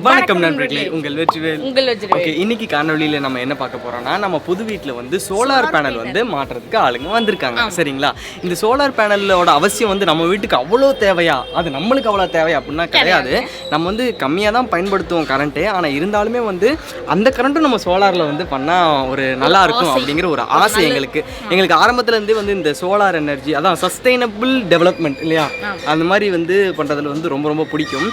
வணக்கம் நண்பர்களே, உங்கள் வெற்றிவேல். ஓகே, இன்னைக்கு காணொலியில் நம்ம என்ன பார்க்க போறோம்னா, நம்ம புது வீட்டில் வந்து சோலார் பேனல் வந்து மாட்டுறதுக்கு ஆளுங்க வந்திருக்காங்க. சரிங்களா? இந்த சோலார் பேனலோட அவசியம் வந்து நம்ம வீட்டுக்கு அவ்வளோ தேவையா, அது நம்மளுக்கு அவ்வளோ தேவையா அப்படின்னா கிடையாது. நம்ம வந்து கம்மியாக தான் பயன்படுத்துவோம் கரண்ட்டே. ஆனால் இருந்தாலுமே வந்து அந்த கரண்ட்டும் நம்ம சோலாரில் வந்து பண்ணால் ஒரு நல்லா இருக்கும் அப்படிங்கிற ஒரு ஆசை எங்களுக்கு ஆரம்பத்துலேருந்தே வந்து இந்த சோலார் எனர்ஜி, அதான் சஸ்டைனபிள் டெவலப்மெண்ட் இல்லையா, அந்த மாதிரி வந்து பண்ணுறதுல வந்து ரொம்ப ரொம்ப பிடிக்கும்.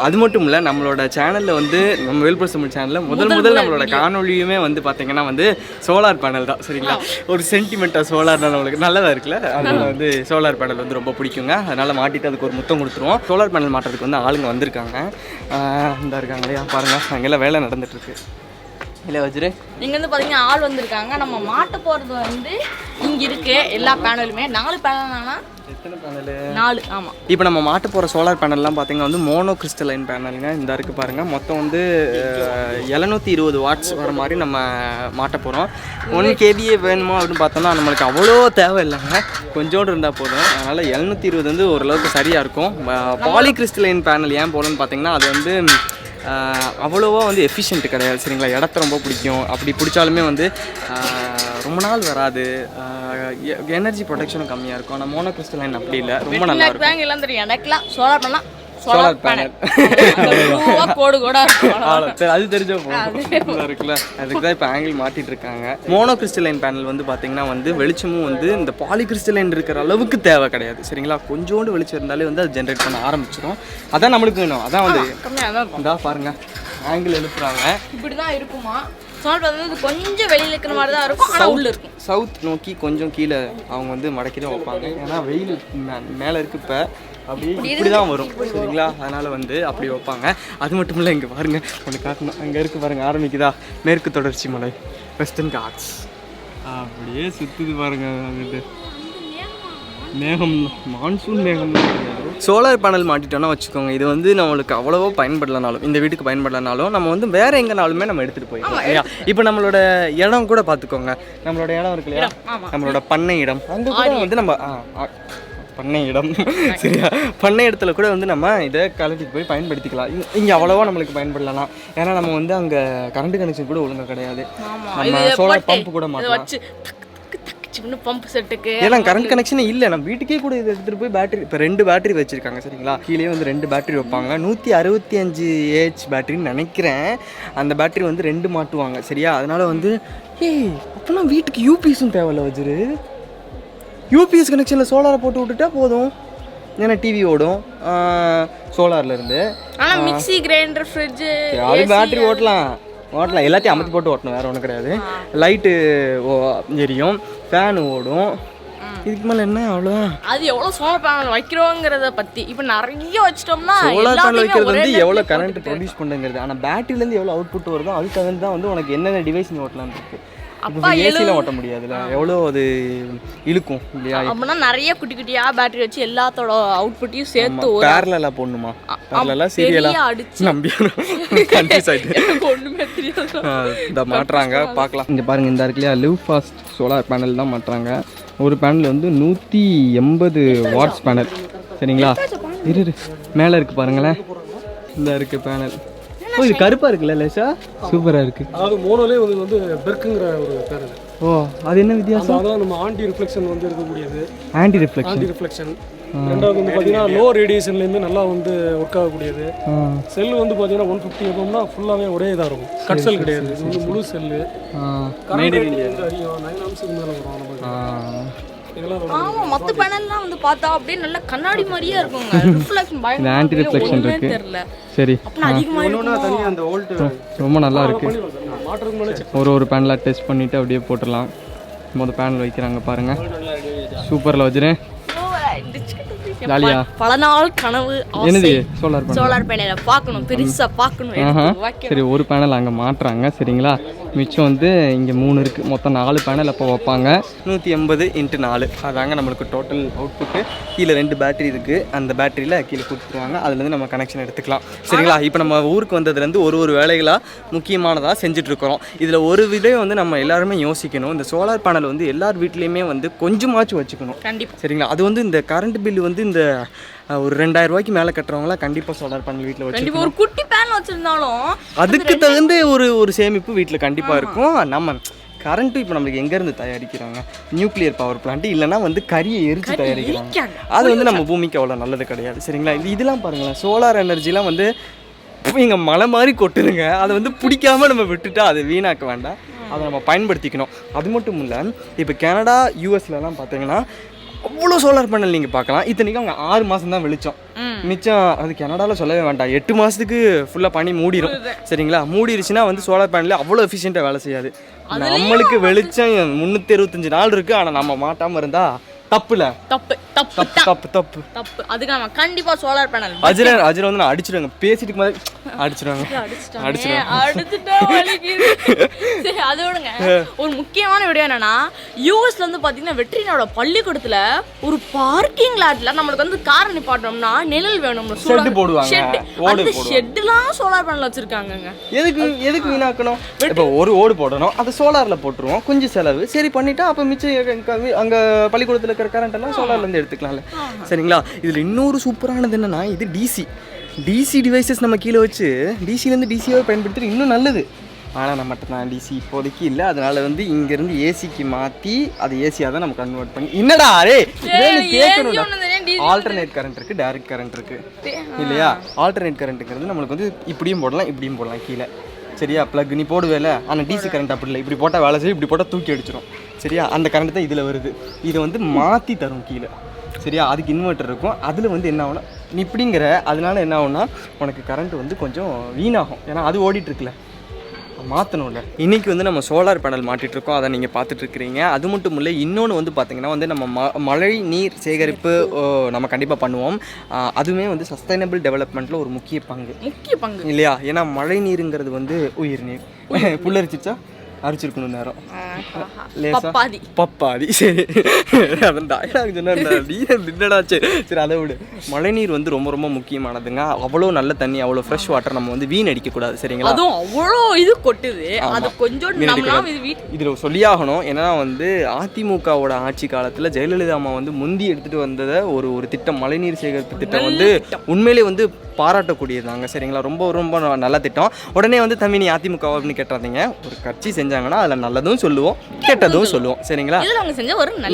அது மட்டும் இல்லை, நம்மளோட சேனலில் வந்து நம்ம VelBros சேனலில் முதல் நம்மளோட காணொலியுமே வந்து பார்த்தீங்கன்னா வந்து சோலார் பேனல் தான். சரிங்களா? ஒரு சென்டிமெண்ட்டாக சோலார் நம்மளுக்கு நல்லதாக இருக்குல்ல, அதனால் வந்து சோலார் பேனல் வந்து ரொம்ப பிடிக்குங்க. அதனால் மாட்டிட்டு அதுக்கு ஒரு முத்தம் கொடுத்துருவோம். சோலார் பேனல் மாட்டுறதுக்கு வந்து ஆளுங்க வந்திருக்காங்க. இந்த இருக்காங்க இல்லையா, பாருங்கள், அங்கெல்லாம் வேலை நடந்துட்டுருக்கு இல்லை வச்சுரு. இங்கே வந்து பார்த்தீங்கன்னா ஆள் வந்திருக்காங்க. நம்ம மாட்ட போகிறது வந்து இங்கே இருக்குது. எல்லா பேனலுமே 4 பேனல்னா எத்தனை பேனல்? 4. ஆமாம். இப்போ நம்ம மாட்ட போகிற சோலார் பேனல்லாம் பார்த்தீங்கன்னா வந்து மோனோ கிறிஸ்டலைன் பேனலுங்க. இந்த இருக்குது பாருங்கள். மொத்தம் வந்து 720 வாட்ஸ் வர மாதிரி நம்ம மாட்ட போகிறோம். 1 kVA வேணுமா அப்படின்னு பார்த்தோம்னா நம்மளுக்கு அவ்வளோ தேவை இல்லைங்க, கொஞ்சோடு இருந்தால் போதும். அதனால் 720 வந்து ஓரளவுக்கு சரியாக இருக்கும். பாலி கிறிஸ்டலைன் பேனல் ஏன் போகணுன்னு பார்த்தீங்கன்னா அது வந்து அவ்வளோவா வந்து எஃபிஷியன்ட் கிடையாது. சரிங்களா? இடத்த ரொம்ப பிடிக்கும். அப்படி பிடிச்சாலுமே வந்து ரொம்ப நாள் வராது. எனர்ஜி ப்ரொடெக்ஷனும் கம்மியாக இருக்கும். ஆனால் மோனோ கிறிஸ்டலைன் அப்படி இல்லை, ரொம்ப நல்லா இருக்கும். எல்லாம் தெரியும் எனக்குலாம். சோலார் பண்ணலாம், சோலார் பேனல் கோடு கோடா இருக்கும். அது தெரிஞ்ச இருக்குல்ல, அதுக்கு தான் இப்போ ஆங்கிள் மாட்டிட்டு இருக்காங்க. மோனோ கிறிஸ்டலைன் பேனல் வந்து பார்த்தீங்கன்னா வந்து வெளிச்சமும் வந்து இந்த பாலி கிறிஸ்டலைன் இருக்கிற அளவுக்கு தேவை கிடையாது. சரிங்களா? கொஞ்சோண்டு வெளிச்சம் இருந்தாலே வந்து அது ஜென்ரேட் பண்ண ஆரம்பிச்சிடும். அதான் நம்மளுக்கு வேணும். அதான் வந்து இந்தா பாருங்க, ஆங்கிள் எழுப்புறாங்க. இப்படி தான் இருக்குமா? கொஞ்சம் வெளியில் இருக்கிற மாதிரி தான் இருக்கும், ஆனால் உள்ள இருக்கும். சவுத் நோக்கி கொஞ்சம் கீழே அவங்க வந்து மடக்கி தான் வைப்பாங்க. ஏன்னா வெயில் மேலே இருக்கு, இப்போ அப்படி இப்படி தான் வரும். சரிங்களா? அதனால் வந்து அப்படி வைப்பாங்க. அது மட்டும் இல்லை, இங்கே பாருங்க, ஒன்று காட்டணும். அங்கே இருக்கு பாருங்க, ஆரம்பிக்குதா மேற்கு தொடர்ச்சி மலை, வெஸ்டர்ன் காட்ஸ், அப்படியே சுற்றுது பாருங்க. அங்கிட்டு மேகம், மான்சூன் மேகம். சோலார் பேனல் மாட்டிட்டோன்னா வச்சுக்கோங்க, இது வந்து நம்மளுக்கு அவ்வளோவா பயன்படலனாலும், இந்த வீட்டுக்கு பயன்படலனாலும் நம்ம வந்து வேறு எங்கேனாலுமே நம்ம எடுத்துகிட்டு போயிடலாம் இல்லையா? இப்போ நம்மளோட இடம் கூட பார்த்துக்கோங்க. நம்மளோட இடம் இருக்கு இல்லையா, நம்மளோட பண்ணை இடம், அங்கே கூட வந்து நம்ம பண்ணை இடம், சரியா, பண்ணை இடத்துல கூட வந்து நம்ம இதை கலட்டிட்டு போய் பயன்படுத்திக்கலாம். இங்கே அவ்வளோவா நம்மளுக்கு பயன்படலாம். ஏன்னா நம்ம வந்து அங்கே கரண்ட் கனெக்ஷன் கூட ஒழுங்காக கிடையாது. நம்ம சோலார் பம்ப் கூட மாட்டலாம். பம்ப் செட்டுக்கு எல்லாம் கரண்ட் கனெக்ஷனே இல்லை. நம்ம வீட்டுக்கே கூட இதை எடுத்துகிட்டு போய் பேட்டரி, இப்போ 2 பேட்டரி வச்சுருக்காங்க. சரிங்களா? கீழே வந்து 2 பேட்டரி வைப்பாங்க. 165 AH பேட்டரின்னு நினைக்கிறேன். அந்த பேட்டரி வந்து 2 மாட்டுவாங்க. சரியா? அதனால் வந்து அப்போனா வீட்டுக்கு யூபிஎஸும் தேவையில்ல வச்சுரு. யூபிஎஸ் கனெக்ஷனில் சோலாரை போட்டு விட்டுட்டா போதும். ஏன்னா டிவி ஓடும் சோலார்லேருந்து. ஆனால் மிக்ஸி, கிரைண்டர், ஃப்ரிட்ஜு அது பேட்டரி ஓட்டலாம். எல்லாத்தையும் அமர்த்தி போட்டு ஓட்டணும், வேறு ஒன்றும் கிடையாது. லைட்டு எரியும், ஃபேன் ஓடும். இதுக்கு மேலே என்ன அவ்வளோ? அது எவ்வளோ சோலார் பேனல் வைக்கிறோங்கிறத பற்றி இப்போ நிறைய வச்சிட்டோம்னா சோலார் பேனல் வைக்கிறது வந்து எவ்வளோ கரண்ட் ப்ரொடியூஸ் பண்ணுங்கிறது. ஆனால் பேட்டரியிலேருந்து எவ்வளோ அவுட்புட் வருதோ அதுக்கு தகுந்து தான் வந்து உனக்கு என்னென்ன டிவைஸ் நீ ஓட்டலான்னு இருக்கு. இப்போ ஏசிலாம் ஓட்ட முடியாதுல்ல, எவ்வளோ அது இழுக்கும் இல்லையா? அப்படின்னா நிறைய குட்டி குட்டியாக பேட்டரி வச்சு எல்லாத்தோட அவுட்புட்டையும் சேர்த்து பேரலா போடணுமா? பேரலா சீரியலா அடிச்சு நம்பியானோ கன்ஃபியூஸ் ஆகிட்டு ஒன்றுமே தெரியாது. இந்த மாட்டுறாங்க, பார்க்கலாம். இங்கே பாருங்கள், இந்த இருக்கு இல்லையா, லிவ் ஃபாஸ்ட் சோலார் பேனல் தான் மாட்டுறாங்க. ஒரு பேனல் வந்து 180 வாட்ஸ் பேனல். சரிங்களா? இரு மேலே இருக்குது பாருங்களேன், இந்த இருக்குது பேனல். ஓ, இது கருப்பாக இருக்குல்ல லேசா, சூப்பராக இருக்குது. அதாவது மோனோலே வந்து பெர்க்குங்கிற ஒரு பேர். ஓ, அது என்ன வித்தியாசம்? அதான் நம்ம ஆன்டி ரிஃப்ளெக்ஷன் வந்து இருக்கக்கூடியது. Anti reflection. ரெண்டாவது வந்து பார்த்தீங்கன்னா லோ ரேடியேஷன்லேருந்து நல்லா வந்து ஒர்க் ஆகக்கூடியது. செல் வந்து பார்த்தீங்கன்னா 150 எப்போம்னா ஃபுல்லாகவே ஒரே இதாக இருக்கும், கட் செல் கிடையாது. இது வந்து முழு செல்லு. 9 amps மேலே வரும் நமக்கு. ஆமாம், மற்ற பேனல்லாம் வந்து பார்த்தா அப்படியே நல்ல கண்ணாடி மாதிரியே இருக்குங்க. ரிஃப்ளெக்ஷன் பயங்கர ஆன்டி ரிஃப்ளெக்ஷன் இருக்கு. தெரியல. சரி, அப்பனா அதிகமாக தனியாக அந்த வோல்ட் ரொம்ப நல்லா இருக்கு. ஒரு பேனலாக டெஸ்ட் பண்ணிவிட்டு அப்படியே போட்டுடலாம். மொதல் பேனல் வைக்கிறாங்க பாருங்கள், சூப்பரில் வச்சுருேன். ஜாலியா பல நாள் கனவு என்னது சோலார் பேனலை பார்க்கணும், பெருசாக பார்க்கணும். சரி, ஒரு பேனல் அங்கே மாட்டுறாங்க. சரிங்களா? மிச்சம் வந்து இங்கே 3 இருக்குது, மொத்தம் 4 பேனல் அப்போ வைப்பாங்க. 180 × 4 அதாங்க நம்மளுக்கு டோட்டல் அவுட்புட்டு. கீழே 2 பேட்டரி இருக்குது, அந்த பேட்டரியில் கீழே கொடுத்துருவாங்க, அதுலேருந்து நம்ம கனெக்ஷன் எடுத்துக்கலாம். சரிங்களா? இப்போ நம்ம ஊருக்கு வந்ததுலேருந்து ஒரு வேலைகளாக முக்கியமானதாக செஞ்சுட்ருக்கிறோம். இதில் ஒரு விதையை வந்து நம்ம எல்லாருமே யோசிக்கணும். இந்த சோலார் பேனல் வந்து எல்லார் வீட்லேயுமே வந்து கொஞ்சமாச்சும் வச்சுக்கணும். கண்டிப்பாக. சரிங்களா? அது வந்து இந்த கரண்ட் பில்லு வந்து இந்த ஒரு 2000 ரூபாய்க்கு மேலே கட்டுறவங்களாம் கண்டிப்பாக சோலார் பேனல் வீட்டில் வச்சு ஒரு குட்டி பேனல் வச்சிருந்தாலும் அதுக்கு தகுந்த ஒரு சேமிப்பு வீட்டில் கண்டிப்பாக இருக்கும். நம்ம கரண்ட்டும் இப்போ நம்மளுக்கு எங்கேருந்து தயாரிக்கிறாங்க? நியூக்ளியர் பவர் பிளான்ட் இல்லைனா வந்து கரியை எரிச்சு தயாரிக்கிறாங்க. அது வந்து நம்ம பூமிக்கு அவ்வளோ நல்லது கிடையாது. சரிங்களா? இதெல்லாம் பாருங்களேன், சோலார் எனர்ஜிலாம் வந்து இங்கே மலை மாதிரி கொட்டுதுங்க. அதை வந்து பிடிக்காம நம்ம விட்டுட்டா அது வீணாக்க வேண்டாம், அதை நம்ம பயன்படுத்திக்கணும். அது மட்டும் இல்லை, இப்போ கனடா யூஎஸ்லலாம் பார்த்தீங்கன்னா அவ்வளோ சோலார் பேனல் நீங்கள் பார்க்கலாம். இத்தனைக்கும் அவங்க 6 மாதம் தான் வெளிச்சம், மிச்சம் அது கனடாவில் சொல்லவே வேண்டாம், 8 மாதத்துக்கு ஃபுல்லாக பண்ணி மூடிடும். சரிங்களா? மூடிடுச்சுன்னா வந்து சோலார் பேனல் அவ்வளோ எஃபிஷியண்ட்டாக வேலை செய்யாது. நம்மளுக்கு வெளிச்சம் 365 நாள் இருக்குது, ஆனால் நம்ம மாட்டாமல் இருந்தால் தப்புல தப்பு தப்பு தப்பு தப்பு தப்பு. அதுக்கு நம்ம கண்டிப்பா சோலார் பேனல் அஜிர வந்து நான் அடிச்சிடுவாங்க, பேசிட்டு மாதிரி அடிச்சிடுவாங்க. அது விடுங்க. ஒரு முக்கியமான விடயம் என்னன்னா, யூஎஸ்ல வந்து பாத்தீங்கன்னா வெற்றினோட பள்ளிக்கூடத்துல ஒரு பார்க்கிங் லாட்ல நம்மளுக்கு வந்து கார் நிப்பாட்டோம்னா நிழல் வேணும், ஷெட் போடுவாங்க. அந்த ஷெட்லாம் சோலார் பேனல் வச்சிருக்காங்க. எதுக்கு வீணாக்கணும்? இப்போ ஒரு ஓடு போடணும், அதை சோலார்ல போட்டுருவோம், கொஞ்சம் செலவு சரி பண்ணிட்டா அப்ப மிச்சம் அங்க பள்ளிக்கூடத்துல இருக்கிற கரண்ட் எல்லாம் சோலார்ல இருந்து எடுத்துக்கலாம்ல. சரிங்களா? இதுல இன்னொரு சூப்பரானது என்னன்னா, இது டிசி டிவைசஸ் நம்ம கீழே வச்சு டிசிலேருந்து டிசியாவே பயன்படுத்துறது இன்னும் நல்லது. ஆனால் நம்மகிட்ட தான் டிசி இப்போதைக்கு இல்லை. அதனால வந்து இங்கேருந்து ஏசிக்கு மாற்றி அது ஏசியாக தான் நம்ம கன்வெர்ட் பண்ணி என்னடா அரே கேட்கணும். ஆல்டர்னேட் கரண்ட் இருக்குது, டைரக்ட் கரண்ட் இருக்குது இல்லையா? ஆல்டர்னேட் கரண்ட்டுங்கிறது நம்மளுக்கு வந்து இப்படியும் போடலாம் கீழே. சரியா? ப்ளக் நீ போடுவேல, ஆனால் டிசி கரண்ட் அப்படி இல்லை, இப்படி போட்டால் வேலை செய்யும், இப்படி போட்டால் தூக்கி அடிச்சிடும். சரியா? அந்த கரண்ட் தான் இதில் வருது, இதை வந்து மாற்றி தரும் கீழே. சரியா? அதுக்கு இன்வெர்ட்டர் இருக்கும். அதில் வந்து என்ன ஆகும்னா, நீ இப்படிங்கிற அதனால என்ன ஆகும்னா உனக்கு கரண்ட் வந்து கொஞ்சம் வீணாகும், ஏன்னா அது ஓடிட்டுருக்குல, மாற்றணும்ல. இன்றைக்கி வந்து நம்ம சோலார் பேனல் மாட்டிகிட்ருக்கோம், அதை நீங்கள் பார்த்துட்ருக்கிறீங்க. அது மட்டும் இல்லை, இன்னொன்று வந்து பார்த்திங்கன்னா வந்து நம்ம மழை நீர் சேகரிப்பு நம்ம கண்டிப்பாக பண்ணுவோம். அதுவுமே வந்து சஸ்டைனபிள் டெவலப்மெண்ட்டில் ஒரு முக்கிய பங்கு இல்லையா? ஏன்னா மழை நீருங்கிறது வந்து உயிர் நீர். புல்லரிச்சிச்சா அரிச்சிருக்கணும் நேரம் பப்பாதி. சரி, அதான் டாக்டர் சொன்னாச்சு. சரி, அதை விடு. மழைநீர் வந்து ரொம்ப ரொம்ப முக்கியமானதுங்க. அவ்வளோ நல்ல தண்ணி, அவ்வளோ ஃப்ரெஷ் வாட்டர் நம்ம வந்து வீணடிக்கக்கூடாது. சரிங்களா? அதுவும் அவ்வளோ இது கொட்டுது, அது கொஞ்சம் இதில் சொல்லியாகணும். ஏன்னா வந்து அதிமுகவோட ஆட்சி காலத்தில் ஜெயலலிதா அம்மா வந்து முந்தி எடுத்துகிட்டு வந்ததை ஒரு திட்டம், மழைநீர் சேகரிப்பு திட்டம் வந்து உண்மையிலே வந்து பாராட்டக்கூடியதாங்க. சரிங்களா? ரொம்ப ரொம்ப நல்ல திட்டம். உடனே வந்து நீ அதிமுக அப்படின்னு கேட்டாதீங்க. ஒரு கட்சி செஞ்சாங்கன்னா அதில் நல்லதும் சொல்லுவோம், கெட்டதும் சொல்லுவோம். சரிங்களா?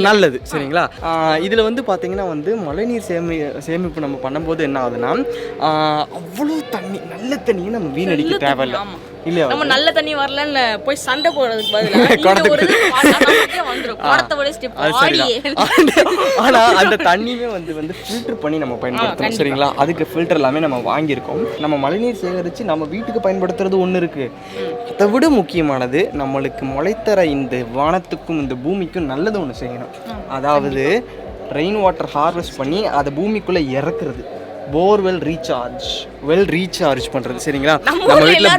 நல்லது. சரிங்களா? இதில் வந்து பார்த்தீங்கன்னா வந்து மழைநீர் சேமிப்பு நம்ம பண்ணும்போது என்ன ஆகுதுன்னா, அவ்வளோ தண்ணி, நல்ல தண்ணியை நம்ம வீணடிக்க தேவையில்லை இல்லையா? நம்ம நல்ல தண்ணி வரலன்னு போய் சண்டை போடுறதுக்கு ஆனா அந்த தண்ணியுமே வந்து ஃபில்டர் பண்ணி நம்ம பயன்படுத்தணும். சரிங்களா? அதுக்கு ஃபில்டர் எல்லாமே நம்ம வாங்கியிருக்கோம். நம்ம மழைநீர் சேகரித்து நம்ம வீட்டுக்கு பயன்படுத்துறது ஒன்று இருக்கு. அதை விட முக்கியமானது, நம்மளுக்கு முளைத்தர இந்த வானத்துக்கும் இந்த பூமிக்கும் நல்லது ஒன்று செய்யணும். அதாவது ரெயின் வாட்டர் ஹார்வெஸ்ட் பண்ணி அதை பூமிக்குள்ளே இறக்குறது, போர்வெல் ரீசார்ஜ் பண்றது. சரிங்களா? நம்ம வீட்ல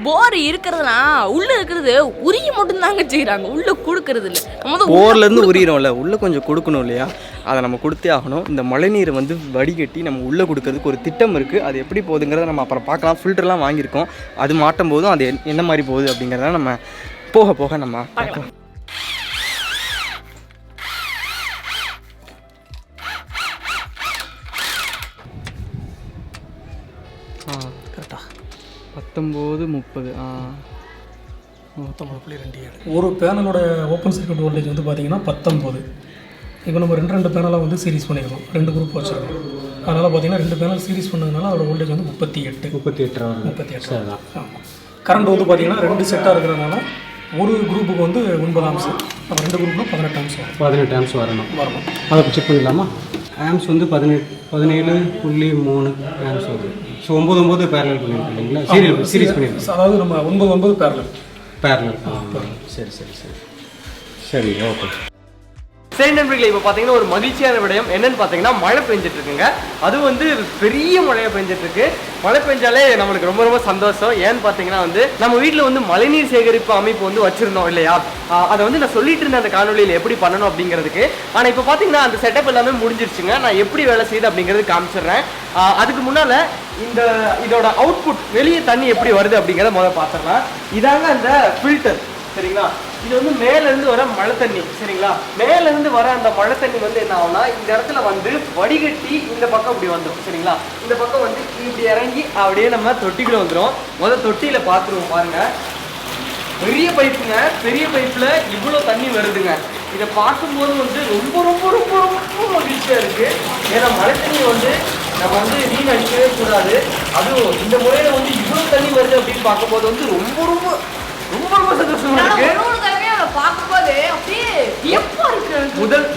போர் இருக்குறதுனா உள்ள இருக்குது உரிய மட்டும் தாங்க செய்றாங்க, உள்ள குடுக்குறது இல்ல. நம்ம போர்ல இருந்து உரியறோம்ல, உள்ள கொஞ்சம் கொடுக்கணும் இல்லையா? அதை நம்ம கொடுத்தே ஆகணும். இந்த மழைநீரை வந்து வடிகட்டி நம்ம உள்ள கொடுக்கறதுக்கு ஒரு திட்டம் இருக்கு. அது எப்படி போகுதுங்கிறத நம்ம அப்புறம் பார்க்கலாம். ஃபில்டர்லாம் வாங்கியிருக்கோம், அது மாட்டும் போதும் அது என்ன மாதிரி போகுது அப்படிங்கிறத நம்ம போக போக நம்ம பார்க்கலாம். கரெக்டா 19:30 19.27. ஒரு பேனலோட ஓப்பன் சர்க்யூட் வோல்டேஜ் வந்து பார்த்தீங்கன்னா 19. இப்போ நம்ம ரெண்டு பேனலாக வந்து சீரிஸ் பண்ணியிருக்கோம், 2 குரூப் வச்சுருக்கோம். அதனால் பார்த்தீங்கன்னா 2 பேனல் சீரிஸ் பண்ணதுனால அதோட வோல்டேஜ் வந்து 38 தான். கரண்ட் வந்து பார்த்தீங்கன்னா 2 செட்டாக இருக்கிறதுனால ஒரு குரூப்புக்கு வந்து 9 ஆம்ஸ், அப்போ 2 குரூப்னா 18 ஆம்ஸ் வரும். 18 ஆம்ஸ் வரணும். அதை செக் பண்ணிடலாமா? ஆம்ஸ் வந்து 17.3 ஆம்ஸ் வருது. ஸோ 9 பேரலல் பண்ணியிருக்கோம் இல்லைங்களா? சீரிஸ் பண்ணியிருக்கோம். அதாவது நம்ம 9 பேரலல். சரி, ஓகே. சரி நண்பர்களே, இப்போ பார்த்தீங்கன்னா ஒரு மகிழ்ச்சியான விடயம் என்னன்னு பார்த்தீங்கன்னா, மழை பெஞ்சிட்டு இருக்குங்க. அது வந்து பெரிய மழையாக பெஞ்சிட்டு இருக்கு. மழை பெஞ்சாலே நம்மளுக்கு ரொம்ப ரொம்ப சந்தோஷம். ஏன்னு பார்த்தீங்கன்னா வந்து நம்ம வீட்டில் வந்து மழைநீர் சேகரிப்பு அமைப்பு வந்து வச்சிருந்தோம் இல்லையா? அதை வந்து நான் சொல்லிட்டு இருந்தேன் அந்த காணொலியில் எப்படி பண்ணணும் அப்படிங்கிறதுக்கு. ஆனால் இப்போ பார்த்தீங்கன்னா அந்த செட்டப் எல்லாமே முடிஞ்சிருச்சுங்க. நான் எப்படி வேலை செய்யுது அப்படிங்கிறது காமிச்சிடுறேன். அதுக்கு முன்னால் இதோட அவுட்புட், வெளியே தண்ணி எப்படி வருது அப்படிங்கிறத முதல்ல பார்த்துடலாம். இதாங்க அந்த ஃபில்டர். சரிங்களா? இது வந்து மேல இருந்து வர மழை தண்ணி சரிங்களா. மேல இருந்து வர அந்த மழை தண்ணி வந்து என்ன ஆகும்னா இந்த இடத்துல வந்து வடிகட்டி இந்த பக்கம் இப்படி வந்துடும் சரிங்களா. இந்த பக்கம் வந்து இப்படி இறங்கி அப்படியே நம்ம தொட்டிக்குள்ள வந்துடும். முதல் தொட்டியில பாத்துருவோம் பாருங்க. பெரிய பைப்புங்க, பெரிய பைப்ல இவ்வளோ தண்ணி வருதுங்க. இதை பார்க்கும்போது வந்து ரொம்ப ரொம்ப ரொம்ப ரொம்ப மகிழ்ச்சியா இருக்கு. ஏன்னா மழை தண்ணி வந்து நம்ம வந்து வீணடிக்கவே கூடாது. அதுவும் இந்த முறையில வந்து இவ்வளோ தண்ணி வருது அப்படின்னு பார்க்கும்போது வந்து ரொம்ப ரொம்ப ரொம்ப ரொம்ப சந்தோஷமா இருக்கு.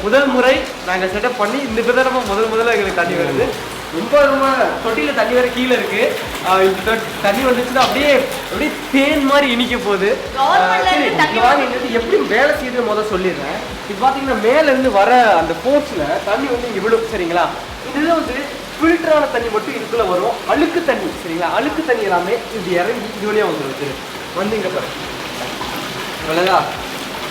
முதல் முறை நாங்க செட்டப் பண்ணி இந்த விதமா முதல்ல எங்களுக்கு தண்ணி வருது. ரொம்ப ரொம்ப தொட்டியில தண்ணி வர கீழே இருக்கு. தண்ணி வந்துச்சுன்னா அப்படியே அப்படியே தேன் மாதிரி இனிக்க போகுது. எப்படி வேலை செய்யுது முதல்ல சொல்லிடுறேன். இது பாத்தீங்கன்னா மேல இருந்து வர அந்த ஃபோர்ஸ்ல தண்ணி வந்து இங்க விழும் சரிங்களா. இதுல வந்து ஃபில்டரான தண்ணி மட்டும் இதுக்குள்ள வரும். அழுக்கு தண்ணி சரிங்களா. அழுக்கு தண்ணி எல்லாமே இது இறங்கி இது வழியா வந்துருது. வந்து இங்க பாருங்க இவ்வளவுதா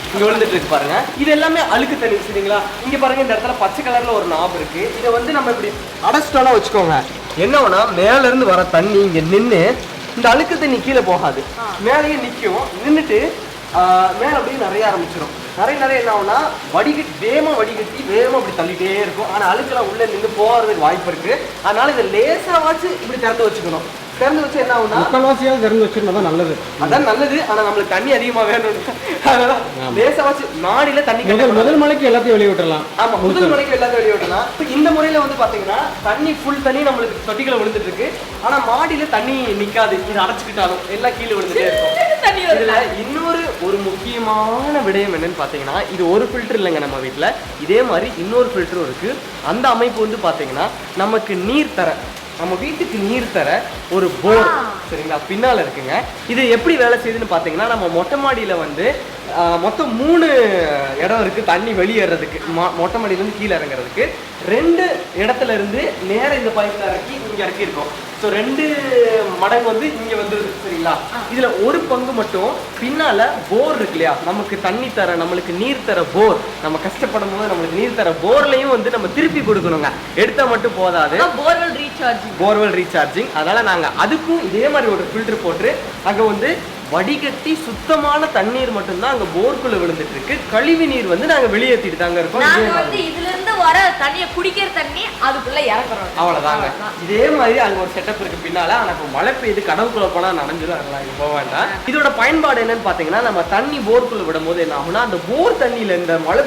இங்க விழுந்துட்டு இருக்கு பாருங்க. இது எல்லாமே அழுக்கு தண்ணி சரிங்களா. இங்க பாருங்க இந்த இடத்துல பச்சை கலர்ல ஒரு நாப் இருக்கு. இதை வந்து நம்ம இப்படி அடைச்சிட்டோம்னா வச்சுக்கோங்க, என்னன்னா மேல இருந்து வர தண்ணி இங்க நின்று இந்த அழுக்கு தண்ணி கீழே போகாது, மேலேயே நிற்கும். நின்றுட்டு மேலே அப்படியே நிறைய ஆரம்பிச்சிடும். நிறைய என்ன ஆகும்னா வேகமாக வடிகட்டி வேகமாக இப்படி தள்ளிட்டே இருக்கும். ஆனால் அழுக்கெல்லாம் உள்ளே நின்று போகிறதுக்கு வாய்ப்பு இருக்கு. அதனால இதை லேசாவாச்சு இப்படி திறந்து வச்சுக்கணும். திறந்து வச்சு என்ன ஆகும்னா முக்கால்வாசியாக திறந்து வச்சுருந்தா தான் நல்லது. அதான் நல்லது. ஆனால் நம்மளுக்கு தண்ணி அதிகமாக வேணும். அதனால லேசாவாச்சு மாடியில தண்ணி முதல் மலைக்கு எல்லாத்தையும் வெளியே விட்டுறலாம். ஆமா, முதல் மலைக்கு எல்லாத்தையும் வெளியே விட்டலாம். இந்த முறையில வந்து பாத்தீங்கன்னா தண்ணி ஃபுல் தண்ணி நம்மளுக்கு தொட்டிகளை விழுந்துட்டு இருக்கு. ஆனா மாடியில தண்ணி நிக்காது. இது அடைச்சுக்கிட்டாலும் எல்லாம் கீழே விழுந்துட்டே இருக்கும். இதுல இன்னொரு ஒரு முக்கியமான விடயம் என்னன்னு பாத்தீங்கன்னா, இது ஒரு ஃபில்டர் இல்லைங்க நம்ம வீட்டுல. இதே மாதிரி இன்னொரு ஃபில்டரும் இருக்கு. அந்த அமைப்பு வந்து பாத்தீங்கன்னா நமக்கு நீர் தர, நம்ம வீட்டுக்கு நீர் தர ஒரு போர் சரிங்களா பின்னால இருக்குங்க. இது எப்படி வேலை செய்யுதுன்னு பாத்தீங்கன்னா, நம்ம மொட்டை மாடியில வந்து மொத்தம் 3 இடம் இருக்கு தண்ணி வெளியேறதுக்கு. மொட்டை மாடியில இருந்து கீழே இறங்குறதுக்கு 2 இடத்துல இருந்து நேர இந்த பைப்ல இறக்கி இங்க இறக்கிருக்கோம். ஸோ 2 மடங்கு வந்து இங்க வந்துருது சரிங்களா. இதுல ஒரு பங்கு மட்டும் பின்னால போர் இருக்கு இல்லையா, நமக்கு தண்ணி தர, நம்மளுக்கு நீர் தர போர். நம்ம கஷ்டப்படும் போது நம்மளுக்கு நீர் தர போர்லையும் வந்து நம்ம திருப்பி கொடுக்கணுங்க. எடுத்தா மட்டும் போதாது, போர்வெல் ரீசார்ஜிங். அதனால நாங்க அதுக்கும் இதே மாதிரி ஒரு ஃபில்டர் போட்டு அங்க வந்து வடிகட்டி சுத்தமான தண்ணீர் மட்டும்தான் அங்க போர்க்குள்ள விழுந்துட்டு இருக்கு. கழிவு நீர் வந்து நாங்க வெளியேற்றிட்டு தாங்க இருக்கோம். இதுல இருந்து வர தண்ணியை குடிக்கிற தண்ணி அதுக்குள்ள இறக்குறோம். அவ்வளவுதாங்க. இதே மாதிரி அங்க ஒரு செட்டப் இருக்கு பின்னால. ஆனா இப்போ மழை பெய்யுது, கடவுக்குள்ள போனா நனைஞ்சிடும், அதெல்லாம் போக வேண்டாம். இதோட பயன்பாடு என்னன்னு பாத்தீங்கன்னா, நம்ம தண்ணி போர்க்குள்ள விடும் போது என்ன ஆகும்னா, அந்த போர் தண்ணியில இந்த மழை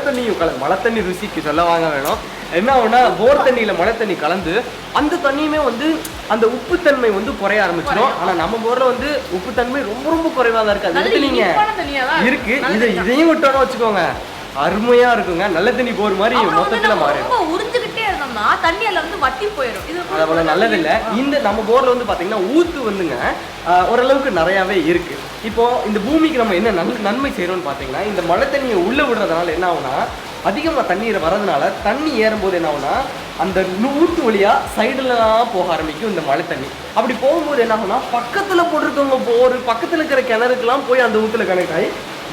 தண்ணி ருசிக்கு சொல்ல வாங்க வேணும். என்ன ஆகும்னா, போர் தண்ணியில மழை தண்ணி கலந்து அந்த தண்ணியுமே வந்து அந்த உப்புத்தன்மை வந்து குறைய ஆரம்பிச்சிடும். ஆனா நம்ம போர்ல வந்து உப்புத்தன்மை ரொம்ப ரொம்ப குறைவா தான் இருக்கு. அது நீங்க இருக்கு. இதையும் விட்டோம்னு வச்சுக்கோங்க, அருமையா இருக்குங்க. நல்ல தண்ணி போர் மாதிரி மொத்தத்துல மாறிடும். உறிஞ்சிக்கிட்டே இருந்தோம்னா தண்ணியில வந்து வத்தி போயிடும். இது அவ்வளோ நல்லது இல்லை. இந்த நம்ம போர்ல வந்து பாத்தீங்கன்னா ஊத்து வந்துங்க ஓரளவுக்கு நிறையாவே இருக்கு. இப்போ இந்த பூமிக்கு நம்ம என்ன நன்மை செய்யறோம்னு பாத்தீங்கன்னா, இந்த மழை தண்ணியை உள்ள விடுறதுனால என்ன ஆகுனா, அதிகமாக தண்ணீர் வரதுனால தண்ணி ஏறும்போது என்ன ஆகுனா, அந்த ஊத்து வழியா சைடுலாம் போக ஆரம்பிக்கும் இந்த மழை தண்ணி. அப்படி போகும்போது என்ன ஆகுனா, பக்கத்துல போட்டிருக்கவங்க போர், பக்கத்துல இருக்கிற கிணறுக்கெல்லாம் போய் அந்த ஊத்துல கனெக்ட் ஆகி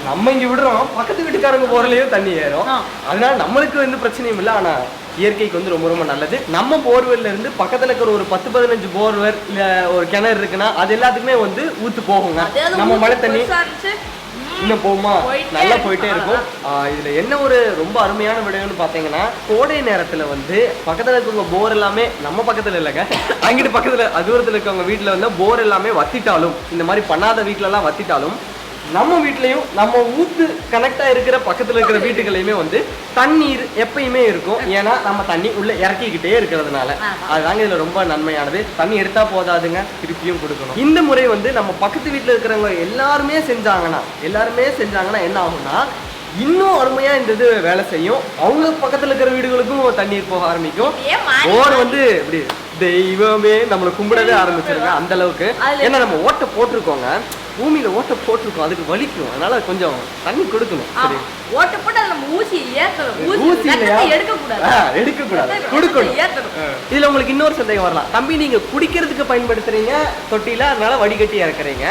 நம்ம இங்க விடுறோம், பக்கத்து வீட்டுக்காரங்க போர்லயும் தண்ணி ஏறும். அதனால நம்மளுக்கு வந்து பிரச்சனையும் இல்லை. ஆனா இயற்கைக்கு வந்து ரொம்ப ரொம்ப நல்லது. நம்ம போர்வெல்ல இருந்து பக்கத்துல இருக்கிற ஒரு 10-15 போர்வெல் இல்ல ஒரு கிணறு இருக்குன்னா அது எல்லாத்துக்குமே வந்து ஊத்து போகுங்க. நம்ம மழை தண்ணி இன்னும் போகுமா, நல்லா போயிட்டே இருக்கும். இதுல என்ன ஒரு ரொம்ப அருமையான விடயம்னு பாத்தீங்கன்னா, கோடை நேரத்துல வந்து பக்கத்துல இருக்கவங்க போர் எல்லாமே, நம்ம பக்கத்துல இல்லைங்க, அங்கிட்டு பக்கத்துல தூரத்துல இருக்கவங்க வீட்டுல வந்து போர் எல்லாமே வத்திட்டாலும், இந்த மாதிரி பண்ணாத வீட்டுல எல்லாம் வத்திட்டாலும், நம்ம வீட்லயும் நம்ம ஊத்து கனெக்டா இருக்கிற பக்கத்துல இருக்கிற வீட்டுகளையுமே வந்து தண்ணீர் எப்பயுமே இருக்கும். ஏன்னா நம்ம தண்ணி உள்ள இறக்கிக்கிட்டே இருக்கிறதுனால. அதுதாங்க இதுல ரொம்ப நன்மையானது. தண்ணி எடுத்தா போதாதுங்க, திருப்பியும் கொடுக்கணும். இந்த முறை வந்து நம்ம பக்கத்து வீட்டுல இருக்கிறவங்க எல்லாருமே செஞ்சாங்கன்னா என்ன ஆகும்னா, இன்னும் அருமையா இந்த இது வேலை செய்யும். அவங்க பக்கத்துல இருக்கிற வீடுகளுக்கும் தண்ணீர் போக ஆரம்பிக்கும். ஓர் வந்து இப்படி தெய்வமே நம்மளை கும்பிடவே ஆரம்பிச்சிருங்க அந்த அளவுக்கு. ஏன்னா நம்ம ஓட்டை போட்டிருக்கோங்க, பூமியில ஓட்டை போட்டிருக்கோம், அதுக்கு வலிக்கும். அதனால கொஞ்சம் தண்ணி கொடுக்கணும். சரி, ஓட்டை போட்டு நம்ம ஊசி ஏத்தணும். ஊசி எடுக்க கூடாது, கொடுக்கணும். இதுல உங்களுக்கு இன்னொரு சந்தேகம் வரலாம், தம்பி நீங்க குடிக்கிறதுக்கு பயன்படுத்துறீங்க தொட்டியில, அதனால வடிகட்டி இறக்குறீங்க,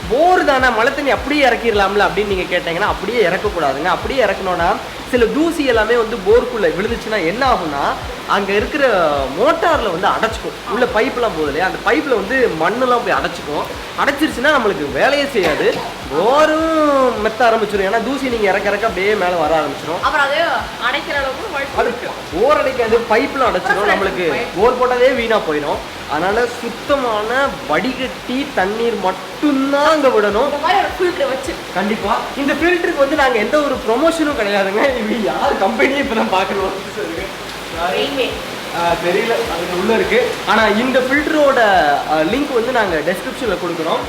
போர் தானே மழை தண்ணி அப்படியே இறக்கிடலாம்ல அப்படின்னு நீங்க கேட்டீங்கன்னா, அப்படியே இறக்கக்கூடாதுங்க. அப்படியே இறக்கணும்னா சில தூசி எல்லாமே வந்து போருக்குள்ள விழுந்துச்சுன்னா என்ன ஆகும்னா, அங்க இருக்கிற மோட்டார்ல வந்து அடைச்சிக்கும். உள்ள பைப்லாம் போகுது இல்லையா, அந்த பைப்ல வந்து மண்ணெல்லாம் போய் அடைச்சிக்கும். அடைச்சிருச்சுன்னா நம்மளுக்கு வேலையே செய்யாது, போரும் மெத்த ஆரம்பிச்சிடும். ஏன்னா தூசி நீங்க இறக்க அப்படியே மேலே வர ஆரம்பிச்சிடும். அப்புறம் அது அடைக்கிற அளவுக்கு அது போர் அடைக்காது, பைப்ல அடைச்சிடும். நம்மளுக்கு போர் போட்டதே வீணா போயிடும். அதனால சுத்தமான வடிகட்டி தண்ணீர் மட்டும்தான் அங்க விடணும். கண்டிப்பா இந்த ஃபில்டருக்கு வந்து நாங்க எந்த ஒரு ப்ரொமோஷனும் கிடையாதுங்க. இது யார் கம்பெனியே இப்பதான் பாக்கணும் தெரியல, அதுக்கு உள்ள இருக்கு. ஆனா இந்த ஃபில்டரோட லிங்க் வந்து நாங்க டெஸ்கிரிப்ஷன்ல கொடுக்குறோம்.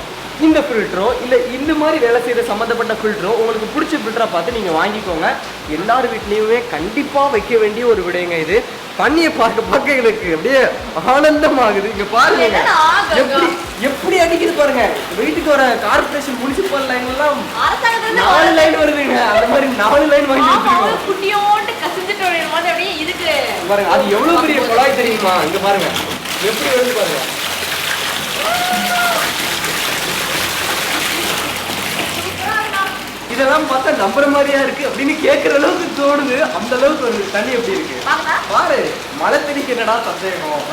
இந்த ஃபில்டரோ இல்லை இந்த மாதிரி வேலை செய்கிற சம்மந்தப்பட்ட ஃபில்டரோ உங்களுக்கு பிடிச்ச ஃபில்டரை பார்த்து நீங்கள் வாங்கிக்கோங்க. எல்லார் வீட்லேயுமே கண்டிப்பாக வைக்க வேண்டிய ஒரு விடயங்க இது. தண்ணியை பார்க்க எனக்கு அப்படியே ஆனந்தமாகுது. இங்கே பாருங்க எப்படி அடிக்குது பாருங்க. வீட்டுக்கு வர கார்பரேஷன் முனிசிபல் லைன்லாம் 4 லைன் வருதுங்க. அந்த மாதிரி 4 லைன் வாங்கி பாருங்க. அது எவ்வளவு பெரிய குழாய் தெரியுமா? இங்க பாருங்க எப்படி வருது பாருங்க. இதெல்லாம் பார்த்தா நம்புற மாதிரியா இருக்கு அப்படின்னு கேட்கற அளவுக்கு தோணுது. அந்த அளவுக்கு ஒரு தண்ணி எப்படி இருக்கு பாரு. மழை தண்ணிக்கு என்னடா சந்தேகம்.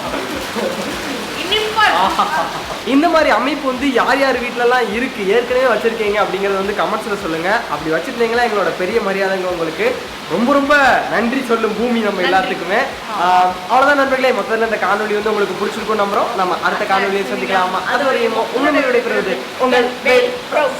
இந்த மாதிரி அமைப்பு வந்து யார் யார் வீட்டிலலாம் இருக்கு, ஏற்கனவே வச்சிருக்கீங்க அப்படிங்கறது வந்து கமெண்ட்ஸ்ல சொல்லுங்க. அப்படி வச்சிருந்தீங்களா எங்களோட பெரிய மரியாதைங்க உங்களுக்கு. ரொம்ப ரொம்ப நன்றி சொல்லும் பூமி நம்ம எல்லாத்துக்குமே. அவ்வளவுதான் நண்பர்களே, மொத்தத்தில் இந்த காணொலி வந்து உங்களுக்கு பிடிச்சிருக்கும் நம்புறோம். நம்ம அடுத்த காணொலியை சந்திக்கலாமா? அது வரையும் உங்களை விடைபெறுவது உங்கள் VelBros.